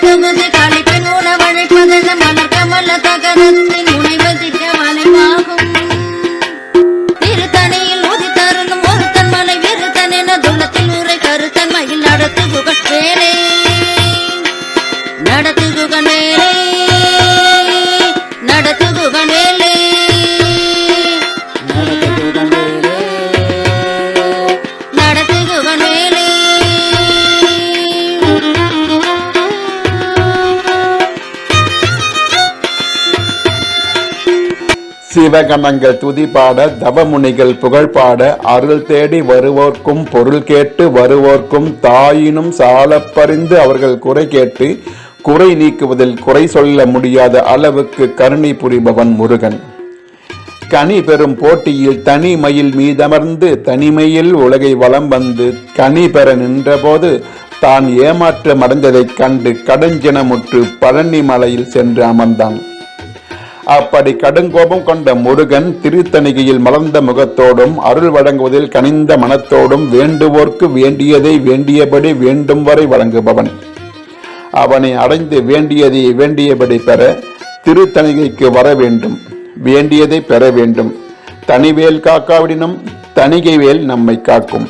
தொகுதி காளிப்பெண் உணவழைப்பதென மலர் கமல தகரத்தின் முனைவதிக்க வளைவாகும். திருத்தணியில் உதித்தருளும் ஒருத்தன் மலை விருத்தன் என துளத்தில் உரை கருத்தன் மயில் நடத்துகுகன் வேலே நடத்துகுகன் வேலே நடத்துகுகன் வேலே நடத்துகுகன் வேலே நடத்துகுகன் வேலே. சிவகணங்கள் துதிபாட தவமுனிகள் புகழ்பாட அருள் தேடி வருவோர்க்கும் பொருள் கேட்டு வருவோர்க்கும் தாயினும் சாலப்பறிந்து அவர்கள் குறை கேட்டு குறை நீக்குவதில் குறை சொல்ல முடியாத அளவுக்கு கருணை புரிபவன் முருகன். கனி பெறும் போட்டியில் தனி மயில் மீதமர்ந்து தனிமையில் உலகை வலம் வந்து கனி பெற நின்றபோது தான் ஏமாற்றம் அடைந்ததைக் கண்டு கடுஞ்சினமுற்று பழனி மலையில் சென்று அமர்ந்தான். அப்படி கடுங்கோபம் கொண்ட முருகன் திருத்தணிகையில் மலர்ந்த முகத்தோடும் அருள் வழங்குவதில் கனிந்த மனத்தோடும் வேண்டுவோர்க்கு வேண்டியதை வேண்டியபடி வேண்டும் வரை வழங்குபவன். அவனை அடைந்து வேண்டியதை வேண்டியபடி பெற திருத்தணிகைக்கு வர வேண்டும், வேண்டியதை பெற வேண்டும். தனிவேல் காக்காவிடனும் தணிகைவேல் நம்மை காக்கும்.